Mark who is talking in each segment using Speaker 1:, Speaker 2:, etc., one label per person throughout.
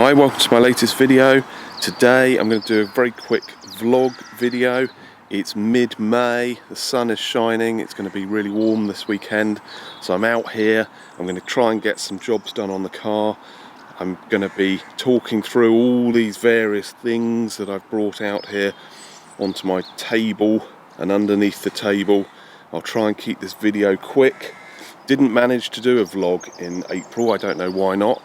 Speaker 1: Hi, welcome to my latest video. Today I'm going to do a very quick vlog video. It's mid-May, the sun is shining, it's going to be really warm this weekend, so I'm out here. I'm going to try and get some jobs done on the car. I'm going to be talking through all these various things that I've brought out here onto my table and underneath the table. I'll try and keep this video quick. Didn't manage to do a vlog in April, I don't know why not.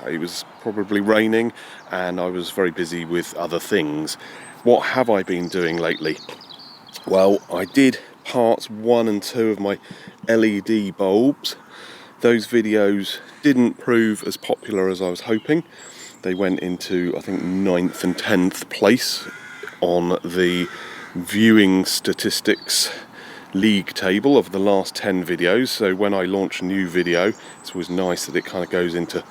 Speaker 1: It was probably raining and I was very busy with other things. What have I been doing lately? Well, I did parts 1 and 2 of my LED bulbs. Those videos didn't prove as popular as I was hoping. They went into, I think, 9th and 10th place on the viewing statistics league table of the last 10 videos. So when I launch a new video, it's always nice that it kind of goes into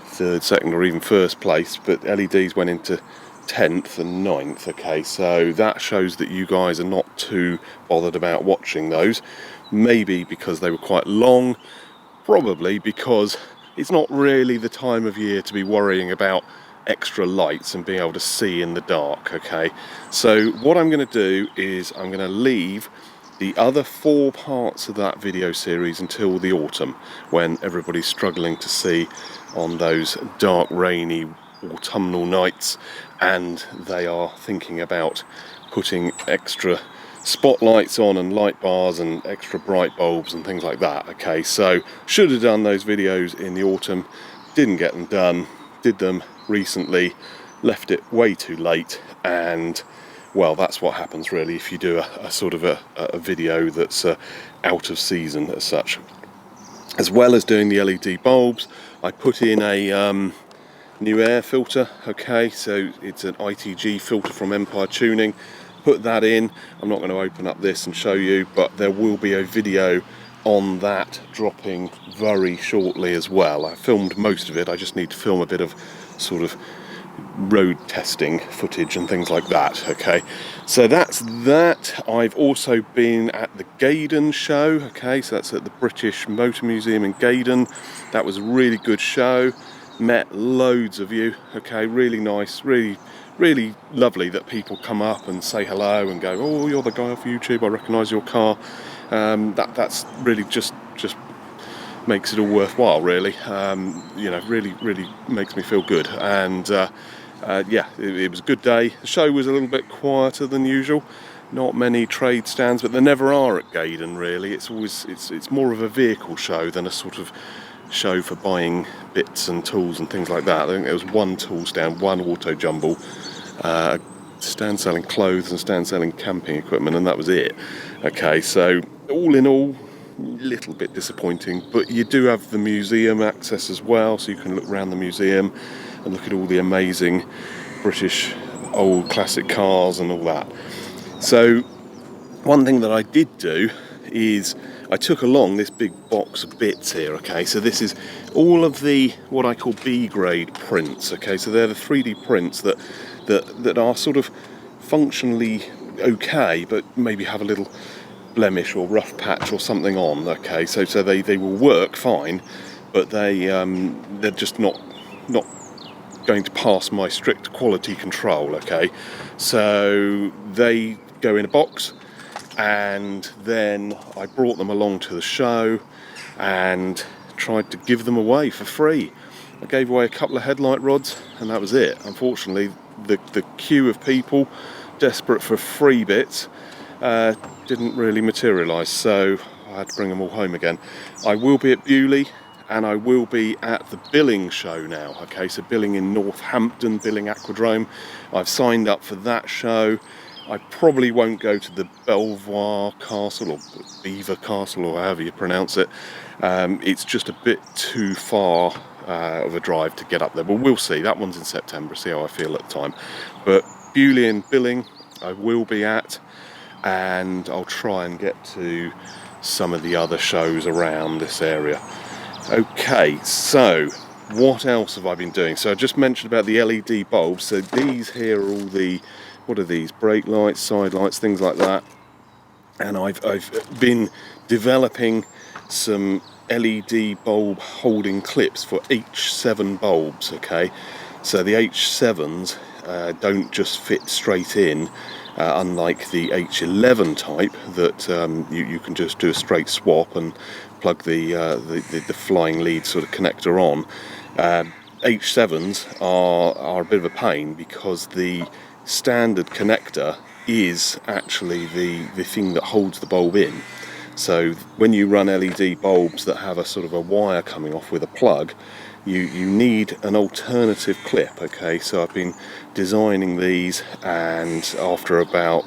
Speaker 1: 3rd, 2nd or even 1st place, but LEDs went into 10th and 9th. Okay, so that shows that you guys are not too bothered about watching those. Maybe because they were quite long, probably because it's not really the time of year to be worrying about extra lights and being able to see in the dark. Okay, so what I'm going to do is I'm going to leave the other 4 parts of that video series until the autumn, when everybody's struggling to see on those dark, rainy autumnal nights and they are thinking about putting extra spotlights on and light bars and extra bright bulbs and things like that. Okay, so should have done those videos in the autumn, didn't get them done, did them recently, left it way too late, and well, that's what happens really if you do a sort of a video that's out of season as such. As well as doing the LED bulbs, I put in a new air filter. Okay, so it's an ITG filter from Empire Tuning. Put that in. I'm not going to open up this and show you, but there will be a video on that dropping very shortly as well. I filmed most of it, I just need to film a bit of sort of road testing footage and things like that. Okay, so that's that. I've also been at the Gaden Show. Okay, so that's at the British Motor Museum in Gaden. That was a really good show, met loads of you. Okay, really nice, really lovely that people come up and say hello and go, oh, you're the guy off YouTube, I recognise your car. That's really just makes it all worthwhile, really. You know, really makes me feel good. And yeah, it was a good day. The show was a little bit quieter than usual. Not many trade stands, but there never are at Gaden, really. It's always it's more of a vehicle show than a sort of show for buying bits and tools and things like that. I think there was one tool stand, one auto jumble, stand selling clothes and stand selling camping equipment, and that was it. Okay, so all in all, little bit disappointing, but you do have the museum access as well, so you can look around the museum and look at all the amazing British old classic cars and all that. So one thing that I did do is I took along this big box of bits here. Okay, so this is all of the what I call B grade prints. Okay, so they're the 3D prints that are sort of functionally okay, but maybe have a little blemish or rough patch or something on. Okay, so they will work fine, but they're just not going to pass my strict quality control. Okay, so they go in a box, and then I brought them along to the show and tried to give them away for free. I gave away a couple of headlight rods and that was it. Unfortunately, the queue of people desperate for free bits didn't really materialise, so I had to bring them all home again. I will be at Bewley and I will be at the Billing show now. Okay, so Billing in Northampton, Billing Aquadrome. I've signed up for that show. I probably won't go to the Belvoir Castle or Beaver Castle or however you pronounce it. It's just a bit too far of a drive to get up there, but we'll see. That one's in September, see how I feel at the time. But Bewley and Billing I will be at, and I'll try and get to some of the other shows around this area. Okay, so what else have I been doing? So I just mentioned about the LED bulbs. So these here are all the, what are these, brake lights, side lights, things like that. And I've been developing some LED bulb holding clips for H7 bulbs. Okay, So the H7s don't just fit straight in, unlike the H11 type that you can just do a straight swap and plug the flying lead sort of connector on. H7s are a bit of a pain because the standard connector is actually the thing that holds the bulb in. So when you run LED bulbs that have a sort of a wire coming off with a plug, you need an alternative clip. Okay, so I've been designing these, and after about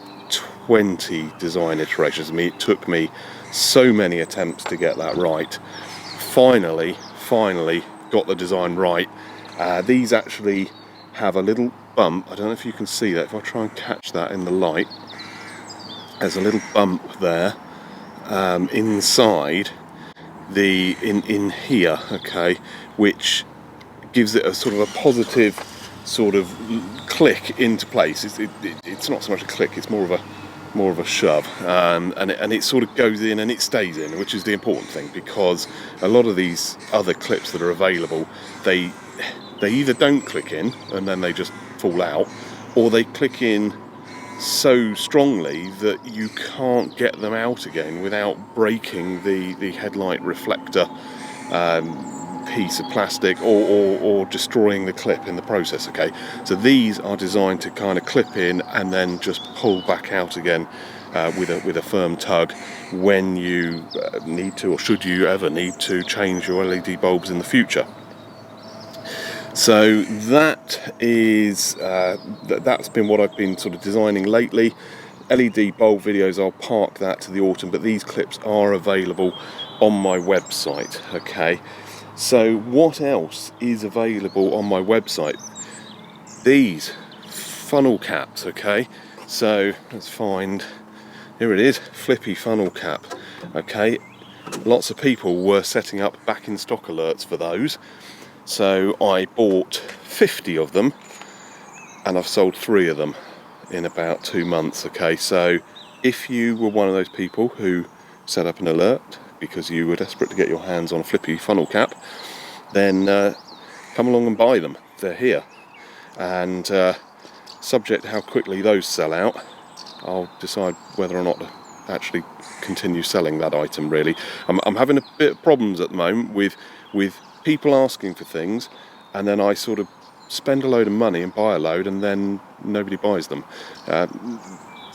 Speaker 1: 20 design iterations, it took me so many attempts to get that right. Finally got the design right. These actually have a little bump. I don't know if you can see that. If I try and catch that in the light, there's a little bump there inside in here, okay, which gives it a sort of a positive sort of click into place. It's not so much a click, it's more of a shove, and it sort of goes in and it stays in, which is the important thing, because a lot of these other clips that are available, they either don't click in and then they just fall out, or they click in so strongly that you can't get them out again without breaking the headlight reflector piece of plastic, or destroying the clip in the process. Okay, so these are designed to kind of clip in and then just pull back out again with a firm tug when you need to, or should you ever need to, change your LED bulbs in the future. So that is that's been what I've been sort of designing lately. LED bulb videos, I'll park that to the autumn, but these clips are available on my website. Okay, so what else is available on my website? These funnel caps. Okay, so let's find, here it is, flippy funnel cap. Okay, lots of people were setting up back in stock alerts for those. So I bought 50 of them, and I've sold 3 of them in about 2 months. Okay, so if you were one of those people who set up an alert because you were desperate to get your hands on a flippy funnel cap, then come along and buy them. They're here, and subject to how quickly those sell out, I'll decide whether or not to actually continue selling that item. Really, I'm having a bit of problems at the moment with people asking for things, and then I sort of spend a load of money and buy a load, and then nobody buys them.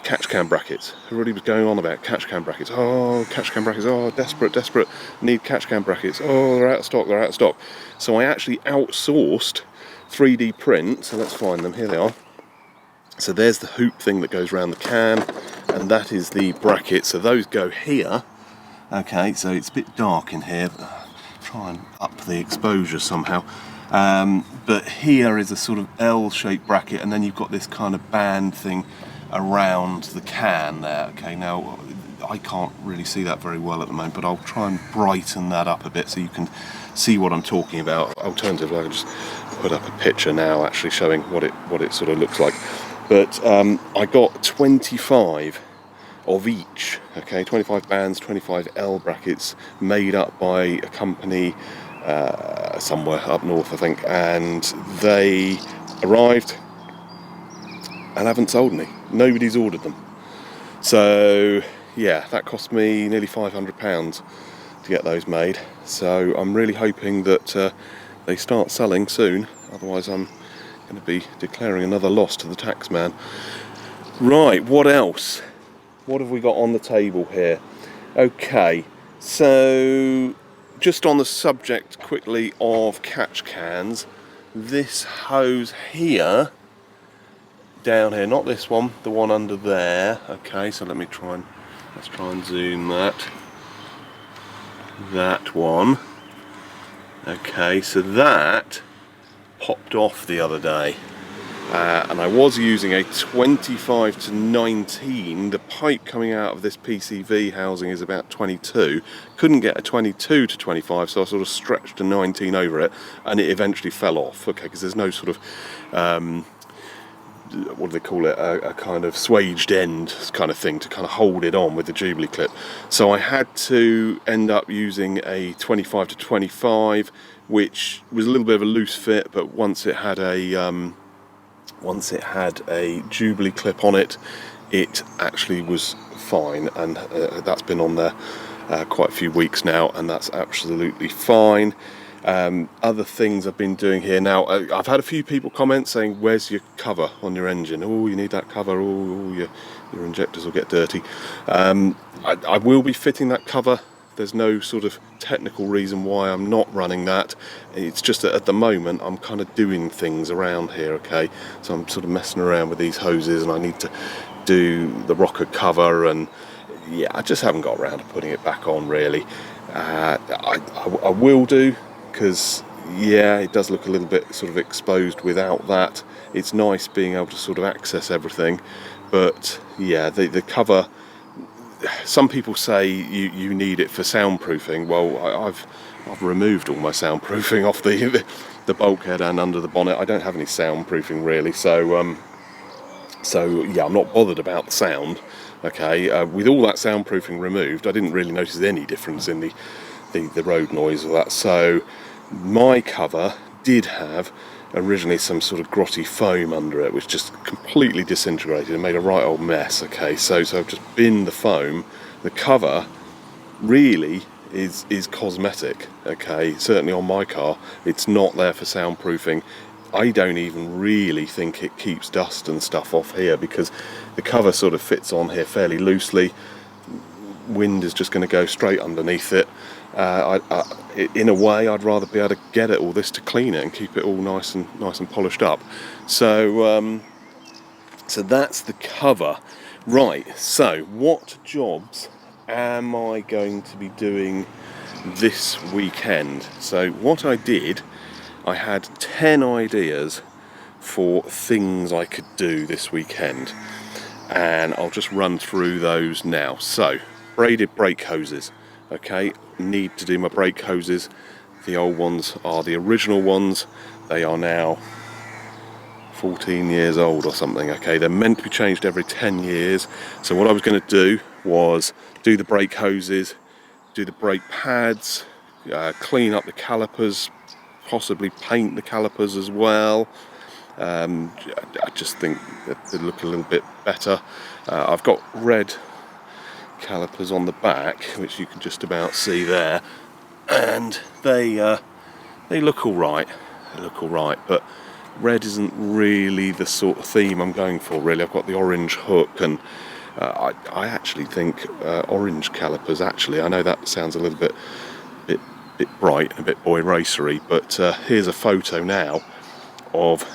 Speaker 1: Catch cam brackets. Everybody was going on about catch cam brackets. Oh, catch cam brackets. Oh, desperate. Need catch cam brackets. Oh, they're out of stock. So I actually outsourced 3D print. So let's find them. Here they are. So there's the hoop thing that goes around the can, and that is the bracket. So those go here. Okay, so it's a bit dark in here. Try and up the exposure somehow, but here is a sort of L-shaped bracket, and then you've got this kind of band thing around the can there. Okay, now I can't really see that very well at the moment, but I'll try and brighten that up a bit so you can see what I'm talking about. Alternatively, I can just put up a picture now actually showing what it sort of looks like. But I got 25 of each. Okay, 25 bands, 25 L brackets, made up by a company somewhere up north, I think, and they arrived and haven't sold any. Nobody's ordered them. So yeah, that cost me nearly £500 to get those made. So I'm really hoping that they start selling soon, otherwise I'm going to be declaring another loss to the tax man. Right, what else? What have we got on the table here? Okay, so just on the subject quickly of catch cans, this hose here, down here, not this one, the one under there. Okay, so let's try and zoom that one. Okay, so that popped off the other day. And I was using a 25 to 19. The pipe coming out of this PCV housing is about 22. Couldn't get a 22 to 25, so I sort of stretched a 19 over it, and it eventually fell off. Okay, because there's no sort of what do they call it, a kind of swaged end kind of thing to kind of hold it on with the Jubilee clip. So I had to end up using a 25 to 25, which was a little bit of a loose fit, but once it had a Jubilee clip on it, it actually was fine, and that's been on there quite a few weeks now, and that's absolutely fine. Other things I've been doing here now, I've had a few people comment saying, where's your cover on your engine? Oh, you need that cover. Oh, your injectors will get dirty. I will be fitting that cover. There's no sort of technical reason why I'm not running that. It's just that at the moment I'm kind of doing things around here, okay? So I'm sort of messing around with these hoses, and I need to do the rocker cover, and yeah, I just haven't got around to putting it back on really. I will do, because yeah, it does look a little bit sort of exposed without that. It's nice being able to sort of access everything, but yeah, the cover, some people say you need it for soundproofing. Well, I've removed all my soundproofing off the bulkhead and under the bonnet. I don't have any soundproofing really, so yeah, I'm not bothered about the sound. Okay, with all that soundproofing removed, I didn't really notice any difference in the road noise of that. So my cover did have originally some sort of grotty foam under it, which just completely disintegrated and made a right old mess. Okay, so I've just binned the foam. The cover really is cosmetic. Okay, certainly on my car, it's not there for soundproofing. I don't even really think it keeps dust and stuff off here, because the cover sort of fits on here fairly loosely. Wind is just going to go straight underneath it. In a way, I'd rather be able to get it all this to clean it and keep it all nice and polished up. So that's the cover. Right, so what jobs am I going to be doing this weekend? So what I did, I had 10 ideas for things I could do this weekend, and I'll just run through those now. So, braided brake hoses. Okay, need to do my brake hoses. The old ones are the original ones. They are now 14 years old or something. Okay, they're meant to be changed every 10 years. So what I was going to do was do the brake hoses, do the brake pads, clean up the calipers, possibly paint the calipers as well. I just think that they look a little bit better. I've got red calipers on the back, which you can just about see there, and they look all right. They look all right, but red isn't really the sort of theme I'm going for. Really, I've got the orange hook, and I actually think orange calipers. Actually, I know that sounds a little bit bright and a bit boy racery, but here's a photo now of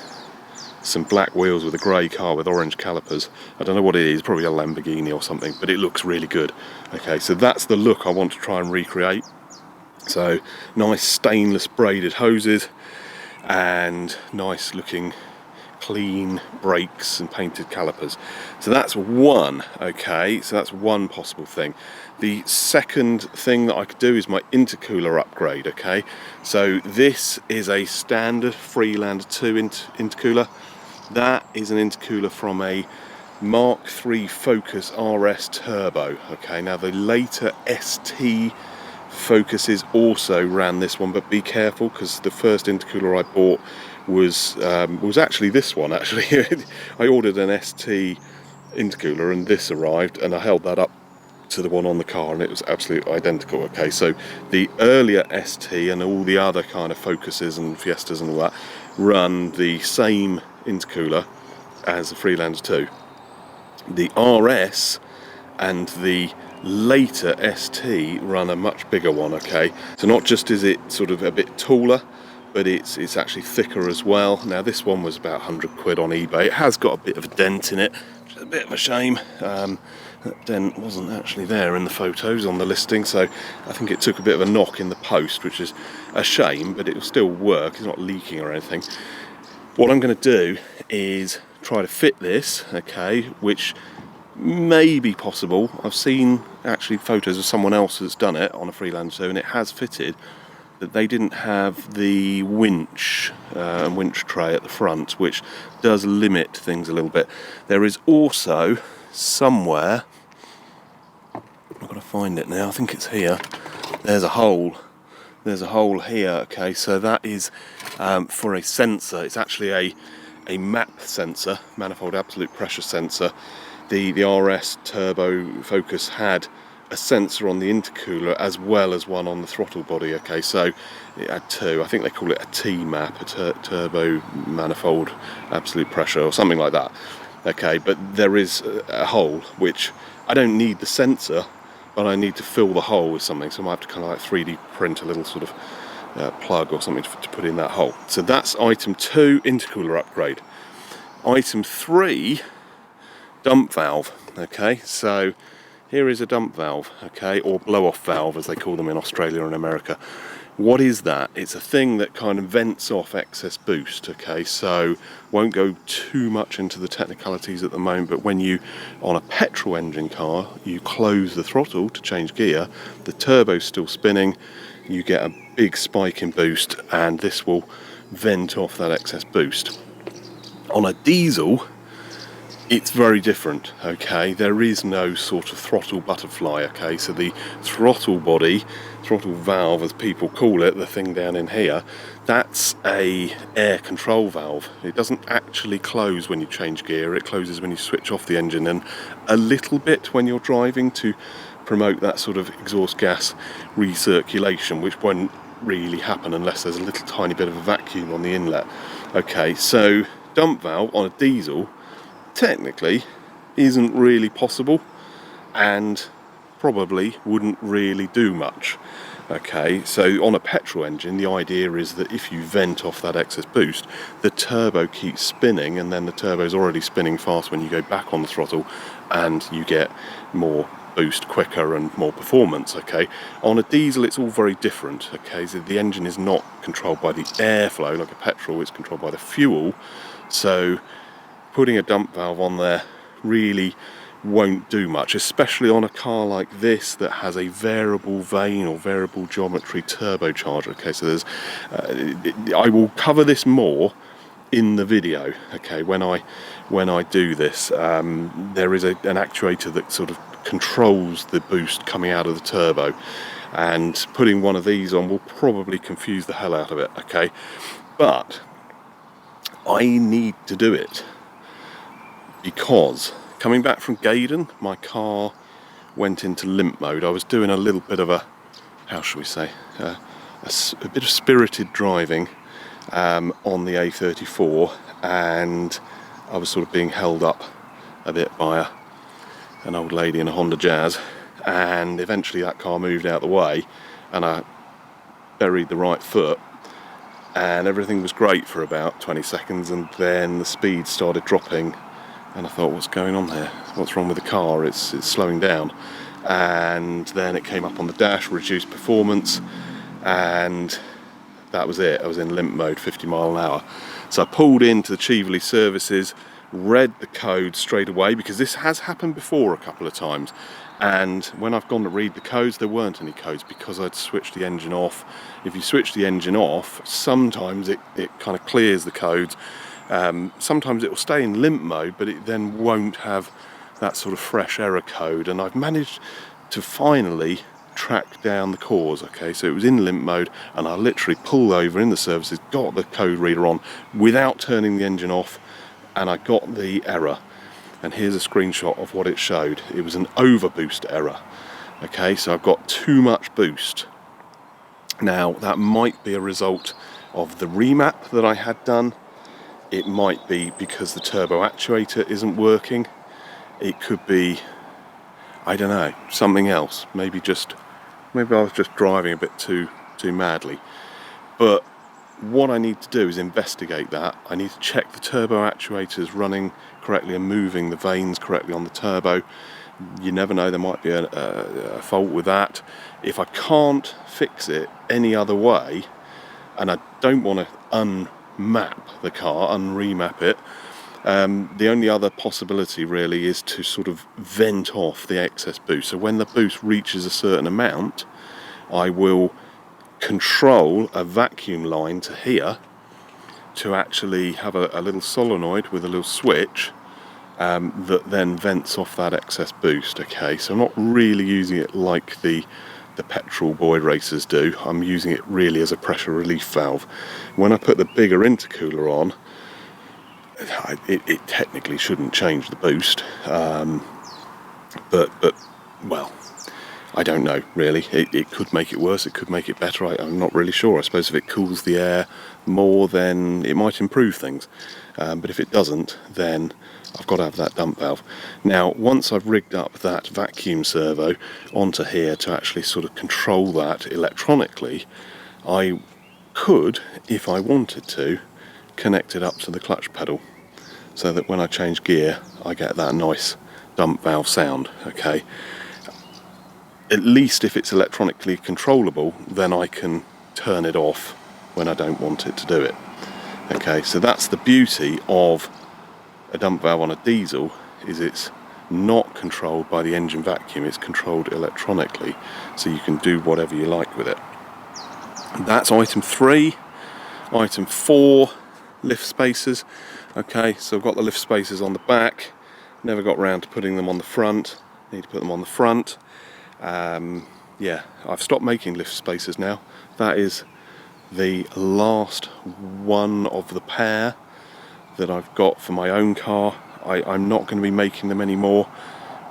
Speaker 1: some black wheels with a grey car with orange calipers. I don't know what it is, probably a Lamborghini or something, but it looks really good. Okay, so that's the look I want to try and recreate. So nice stainless braided hoses and nice looking clean brakes and painted calipers. So that's one. Okay, so that's one possible thing. The second thing that I could do is my intercooler upgrade. Okay, so this is a standard Freelander 2 intercooler. That is an intercooler from a Mark III Focus RS Turbo. Okay, now the later ST Focuses also ran this one, but be careful, because the first intercooler I bought was actually this one. Actually, I ordered an ST intercooler, and this arrived, and I held that up to the one on the car, and it was absolutely identical. Okay, so the earlier ST and all the other kind of Focuses and Fiestas and all that run the same intercooler as the Freelander 2. The RS and the later ST run a much bigger one. Okay, so not just is it sort of a bit taller, but it's actually thicker as well. Now this one was about 100 quid on eBay. It has got a bit of a dent in it, which is a bit of a shame. That dent wasn't actually there in the photos on the listing, so I think it took a bit of a knock in the post, which is a shame, but it will still work. It's not leaking or anything. What I'm going to do is try to fit this, okay, which may be possible. I've seen actually photos of someone else that's done it on a Freelander 2, and it has fitted, that they didn't have the winch tray at the front, which does limit things a little bit. There is also somewhere, I've got to find it now, I think it's here, there's a hole here. Okay, so that is for a sensor. It's actually a MAP sensor, manifold absolute pressure sensor. The RS Turbo Focus had a sensor on the intercooler as well as one on the throttle body. Okay, so it had two. I think they call it a T-MAP, a turbo manifold absolute pressure or something like that. Okay, but there is a hole which I don't need the sensor, but I need to fill the hole with something, so I might have to kind of like 3D print a little sort of plug or something to put in that hole. So that's item 2, intercooler upgrade. Item 3, dump valve. Okay, so here is a dump valve, okay, or blow-off valve as they call them in Australia and America. What is that? It's a thing that kind of vents off excess boost, okay, so won't go too much into the technicalities at the moment, but when you, on a petrol engine car, you close the throttle to change gear, the turbo's still spinning, you get a big spike in boost, and this will vent off that excess boost. On a diesel, it's very different, okay, there is no sort of throttle butterfly, okay, so the throttle body, throttle valve as people call it, the thing down in here, that's a air control valve. It doesn't actually close when you change gear, it closes when you switch off the engine, and a little bit when you're driving to promote that sort of exhaust gas recirculation, which won't really happen unless there's a little tiny bit of a vacuum on the inlet. Okay, so dump valve on a diesel technically isn't really possible and probably wouldn't really do much. Okay, so on a petrol engine the idea is that if you vent off that excess boost, the turbo keeps spinning, and then the turbo's already spinning fast when you go back on the throttle, and you get more boost quicker and more performance. Okay, on a diesel it's all very different. Okay, so the engine is not controlled by the airflow like a petrol, it's controlled by the fuel, so putting a dump valve on there really won't do much, especially on a car like this that has a variable vane or variable geometry turbocharger. Okay, so there's I will cover this more in the video. Okay, when I do this, there is an actuator that sort of controls the boost coming out of the turbo, and putting one of these on will probably confuse the hell out of it. Okay, but I need to do it because coming back from Gaden, my car went into limp mode. I was doing a little bit of a, how shall we say, a bit of spirited driving on the A34, and I was sort of being held up a bit by an old lady in a Honda Jazz, and eventually that car moved out of the way and I buried the right foot, and everything was great for about 20 seconds, and then the speed started dropping. And I thought, what's going on here? What's wrong with the car? It's slowing down. And then it came up on the dash, reduced performance, and that was it. I was in limp mode, 50 mile an hour. So I pulled into the Cheveley services, read the code straight away, because this has happened before a couple of times. And when I've gone to read the codes, there weren't any codes because I'd switched the engine off. If you switch the engine off, sometimes it kind of clears the codes. Sometimes it will stay in limp mode, but it then won't have that sort of fresh error code, and I've managed to finally track down the cause. Okay, so it was in limp mode, and I literally pulled over in the services, got the code reader on without turning the engine off, and I got the error. And here's a screenshot of what it showed. It was an overboost error. Okay, so I've got too much boost. Now that might be a result of the remap that I had done. It might be because the turbo actuator isn't working. It could be, I don't know, something else. Maybe I was just driving a bit too madly. But what I need to do is investigate that. I need to check the turbo actuators running correctly and moving the vanes correctly on the turbo. You never know, there might be a fault with that. If I can't fix it any other way, and I don't want to unmap the car, unremap it, the only other possibility really is to sort of vent off the excess boost. So when the boost reaches a certain amount, I will control a vacuum line to here to actually have a little solenoid with a little switch that then vents off that excess boost. Okay, so I'm not really using it like the petrol boy racers do. I'm using it really as a pressure relief valve. When I put the bigger intercooler on, it technically shouldn't change the boost, but well, I don't know really. It could make it worse, it could make it better. I'm not really sure. I suppose if it cools the air more, then it might improve things, but if it doesn't, then I've got to have that dump valve. Now, once I've rigged up that vacuum servo onto here to actually sort of control that electronically, I could, if I wanted to, connect it up to the clutch pedal so that when I change gear I get that nice dump valve sound. Okay, at least if it's electronically controllable, then I can turn it off when I don't want it to do it. Okay, so that's the beauty of a dump valve on a diesel, is it's not controlled by the engine vacuum, it's controlled electronically, so you can do whatever you like with it. That's item 3. Item 4, lift spacers. Okay, so I've got the lift spacers on the back, never got round to putting them on the front, need to put them on the front. Yeah, I've stopped making lift spacers now. That is the last one of the pair that I've got for my own car. I'm not going to be making them anymore.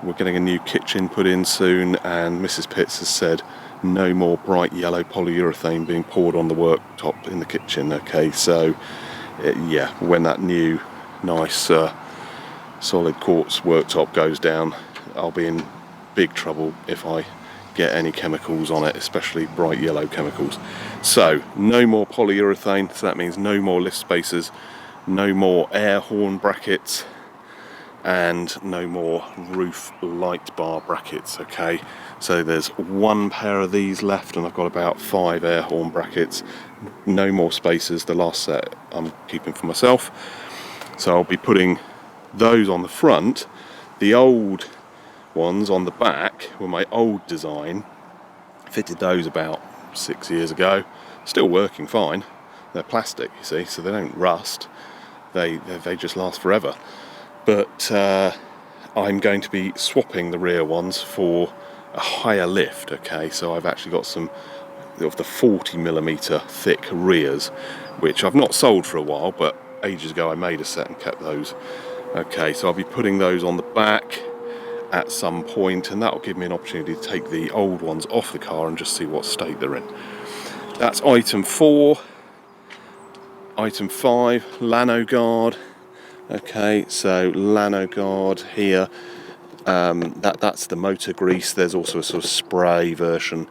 Speaker 1: We're getting a new kitchen put in soon, and Mrs. Pitts has said no more bright yellow polyurethane being poured on the worktop in the kitchen. Okay, so yeah, when that new nice solid quartz worktop goes down, I'll be in big trouble if I get any chemicals on it, especially bright yellow chemicals. So no more polyurethane, so that means no more lift spacers, no more air horn brackets, and no more roof light bar brackets. Okay, so there's one pair of these left, and I've got about 5 air horn brackets. No more spacers. The last set I'm keeping for myself, so I'll be putting those on the front. The old ones on the back were my old design. Fitted those about 6 years ago. Still working fine. They're plastic, you see, so they don't rust. They just last forever. But I'm going to be swapping the rear ones for a higher lift. Okay, so I've actually got some of the 40mm thick rears, which I've not sold for a while, but ages ago I made a set and kept those. Okay, so I'll be putting those on the back at some point, and that will give me an opportunity to take the old ones off the car and just see what state they're in. That's item 4. Item 5, Lano guard. Okay, so Lano guard here. That's the motor grease. There's also a sort of spray version.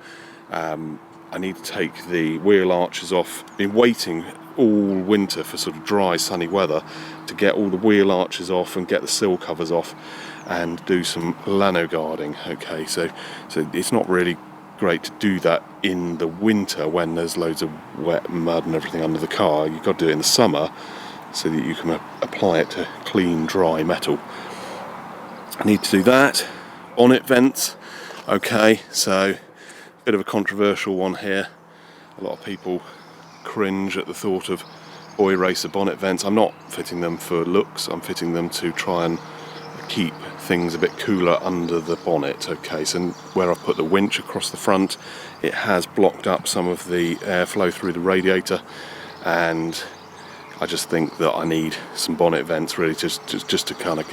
Speaker 1: I need to take the wheel arches off. Been waiting all winter for sort of dry, sunny weather to get all the wheel arches off and get the sill covers off and do some Lano guarding. Okay, so it's not really great to do that in the winter when there's loads of wet mud and everything under the car. You've got to do it in the summer so that you can apply it to clean, dry metal. I need to do that. Bonnet vents. Okay, so a bit of a controversial one here. A lot of people cringe at the thought of boy racer bonnet vents. I'm not fitting them for looks, I'm fitting them to try and keep things a bit cooler under the bonnet. Okay, so where I put the winch across the front, it has blocked up some of the airflow through the radiator, and I just think that I need some bonnet vents really just to kind of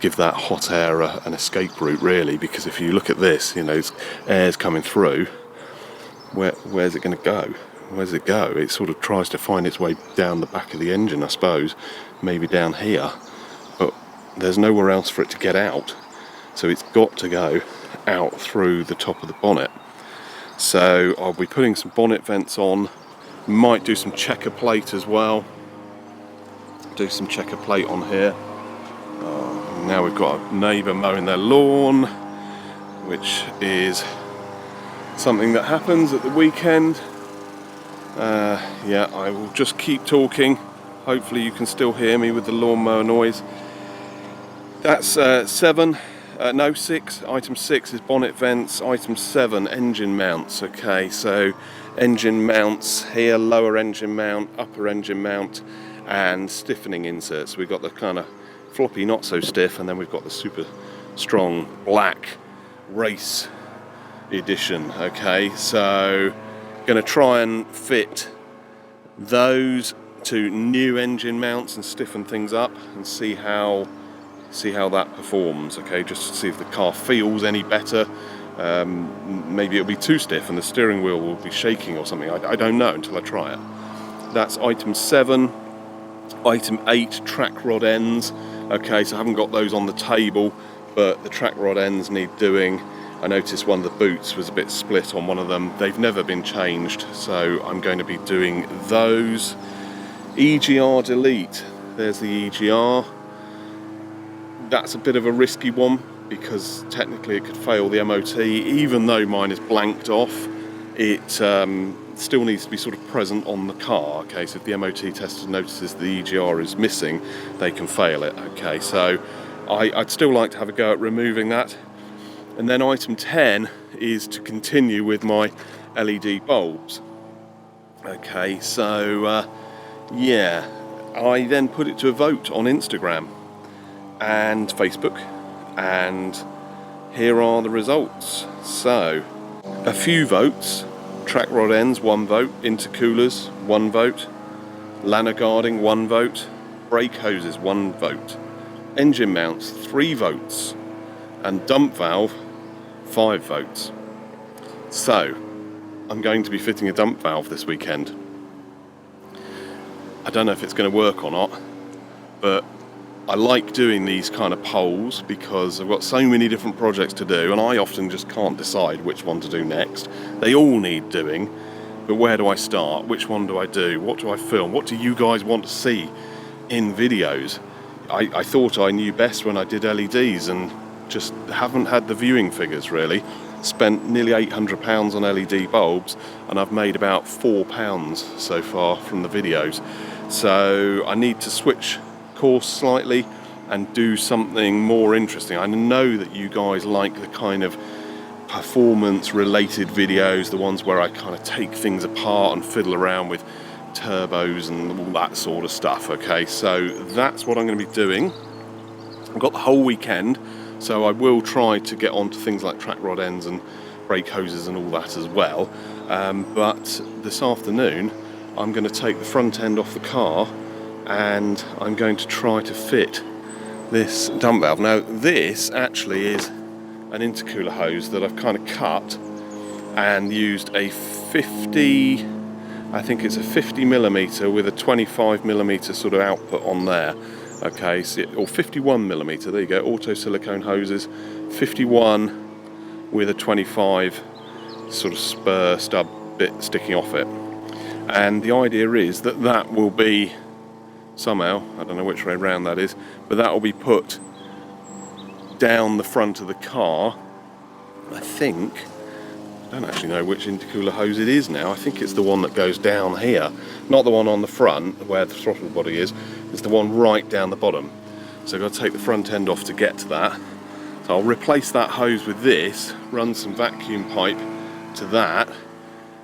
Speaker 1: give that hot air an escape route really, because if you look at this, you know, air's coming through, where's it going to go? Where's it go? It sort of tries to find its way down the back of the engine, I suppose, maybe down here, but there's nowhere else for it to get out, so it's got to go out through the top of the bonnet. So I'll be putting some bonnet vents on, might do some checker plate as well, do some checker plate on here. Now we've got a neighbour mowing their lawn, which is something that happens at the weekend. Yeah, I will just keep talking. Hopefully you can still hear me with the lawnmower noise. That's 7. No, 6. Item 6 is bonnet vents. Item 7, engine mounts. Okay, so engine mounts here, lower engine mount, upper engine mount, and stiffening inserts. We've got the kind of floppy, not so stiff, and then we've got the super strong black race edition. Okay, so going to try and fit those to new engine mounts and stiffen things up and see how that performs. Okay, just to see if the car feels any better. Maybe it'll be too stiff and the steering wheel will be shaking or something. I don't know until I try it. That's item 7. Item 8, track rod ends. Okay, so I haven't got those on the table, but the track rod ends need doing. I noticed one of the boots was a bit split on one of them. They've never been changed, so I'm going to be doing those. EGR delete. There's the EGR. That's a bit of a risky one because technically it could fail the MOT. Even though mine is blanked off, it still needs to be sort of present on the car. Okay, so if the MOT tester notices the EGR is missing, they can fail it. Okay, so I'd still like to have a go at removing that. And then item 10 is to continue with my LED bulbs. Okay, so yeah, I then put it to a vote on Instagram and Facebook, and here are the results. So a few votes: track rod ends 1 vote, intercoolers 1 vote, lanyard guarding 1 vote, brake hoses 1 vote, engine mounts 3 votes, and dump valve 5 votes. So I'm going to be fitting a dump valve this weekend. I don't know if it's going to work or not, but I like doing these kind of polls because I've got so many different projects to do and I often just can't decide which one to do next. They all need doing, but where do I start? Which one do I do? What do I film? What do you guys want to see in videos? I thought I knew best when I did LEDs and just haven't had the viewing figures really. Spent nearly £800 on LED bulbs and I've made about £4 so far from the videos. So I need to switch course slightly and do something more interesting. I know that you guys like the kind of performance related videos, the ones where I kind of take things apart and fiddle around with turbos and all that sort of stuff. Okay, so that's what I'm going to be doing. I've got the whole weekend, so I will try to get onto things like track rod ends and brake hoses and all that as well. But this afternoon I'm going to take the front end off the car and I'm going to try to fit this dump valve. Now this actually is an intercooler hose that I've kind of cut and used a 50, I think it's a 50mm with a 25mm sort of output on there. Okay, so, or 51mm, there you go, auto silicone hoses, 51 with a 25 sort of spur stub bit sticking off it. And the idea is that that will be somehow, I don't know which way round that is, but that will be put down the front of the car. I think, I don't actually know which intercooler hose it is now. I think it's the one that goes down here, not the one on the front where the throttle body is. It's the one right down the bottom. So I've got to take the front end off to get to that. So I'll replace that hose with this, run some vacuum pipe to that.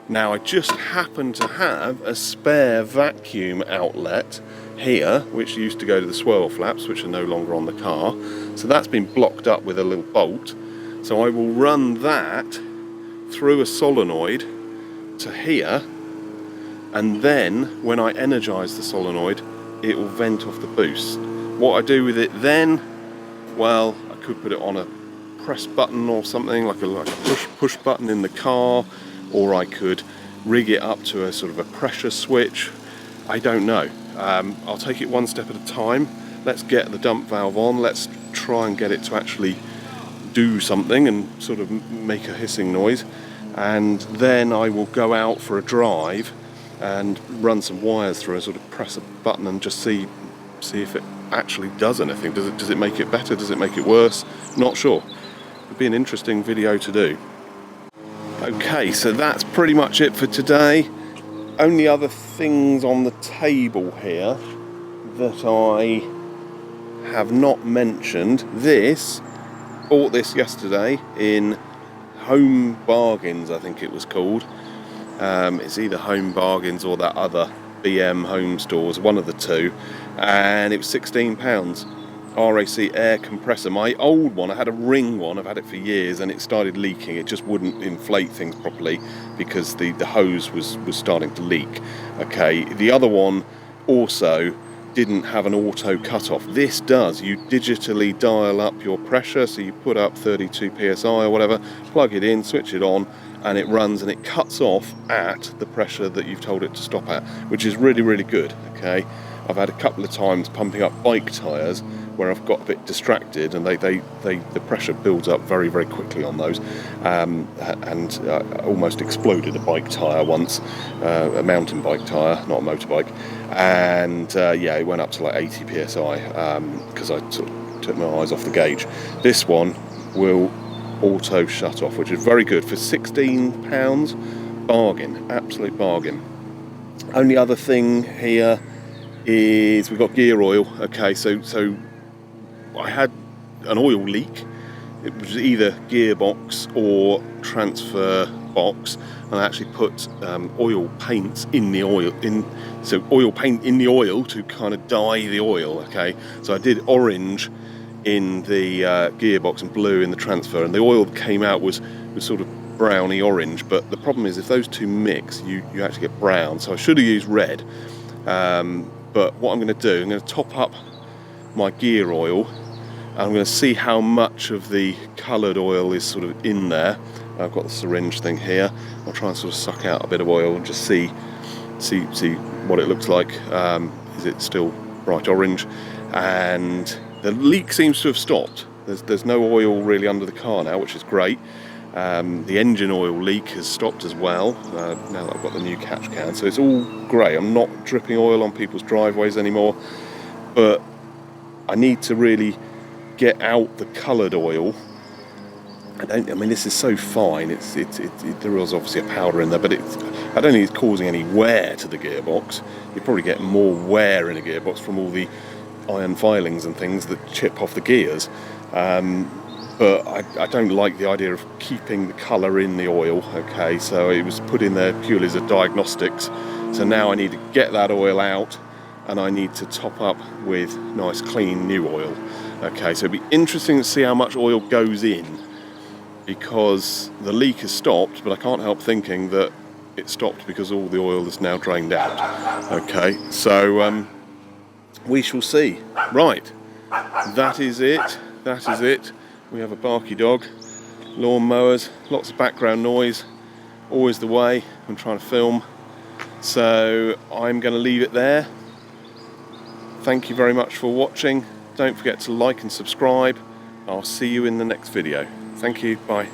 Speaker 1: Now I just happen to have a spare vacuum outlet here, which used to go to the swirl flaps, which are no longer on the car. So that's been blocked up with a little bolt. So I will run that through a solenoid to here, and then when I energise the solenoid, it will vent off the boost. What I do with it then, well, I could put it on a press button or something, like a push button in the car, or I could rig it up to a sort of a pressure switch. I don't know. I'll take it one step at a time. Let's get the dump valve on. Let's try and get it to actually do something and sort of make a hissing noise. And then I will go out for a drive and run some wires through and sort of press a button and just see if it actually does anything. Does it make it better? Does it make it worse? Not sure. It'd be an interesting video to do. Okay, so that's pretty much it for today. Only other things on the table here that I have not mentioned. This bought this yesterday in Home Bargains, I think it was called. It's either Home Bargains or that other BM Home Stores, one of the two, and it was £16. RAC air compressor. My old one, I had a ring one, I've had it for years, and it started leaking. It just wouldn't inflate things properly because the hose was starting to leak. Okay, the other one also didn't have an auto cutoff. This does. You digitally dial up your pressure, so you put up 32 psi or whatever, plug it in, switch it on, and it runs and it cuts off at the pressure that you've told it to stop at, which is really, really good. Okay, I've had a couple of times pumping up bike tyres where I've got a bit distracted, and the pressure builds up very, very quickly on those, and almost exploded a bike tyre once, a mountain bike tyre, not a motorbike, and yeah, it went up to like 80 psi because I sort of took my eyes off the gauge. This one will auto shut off, which is very good for £16. Bargain, absolute bargain. Only other thing here is we've got gear oil. Okay, so I had an oil leak. It was either gearbox or transfer box, and I actually put oil paints in the oil, so oil paint in the oil to kind of dye the oil. Okay, so I did orange in the gearbox and blue in the transfer, and the oil that came out was sort of browny orange. But the problem is if those two mix, you actually get brown. So I should have used red. But what I'm going to do, I'm going to top up my gear oil. I'm going to see how much of the coloured oil is sort of in there. I've got the syringe thing here. I'll try and sort of suck out a bit of oil and just see what it looks like. Is it still bright orange? And the leak seems to have stopped. There's no oil really under the car now, which is great. The engine oil leak has stopped as well, now that I've got the new catch can. So it's all great. I'm not dripping oil on people's driveways anymore. But I need to really get out the coloured oil. I mean, this is so fine. There is obviously a powder in there, but I don't think it's causing any wear to the gearbox. You probably get more wear in a gearbox from all the iron filings and things that chip off the gears. But I don't like the idea of keeping the colour in the oil. Okay, so it was put in there purely as a diagnostics. So now I need to get that oil out, and I need to top up with nice clean new oil. Okay, so it'll be interesting to see how much oil goes in, because the leak has stopped, but I can't help thinking that it stopped because all the oil is now drained out. Okay, so we shall see. Right, that is it. That is it. We have a barky dog, lawn mowers, lots of background noise, always the way I'm trying to film. So I'm going to leave it there. Thank you very much for watching. Don't forget to like and subscribe. I'll see you in the next video. Thank you. Bye.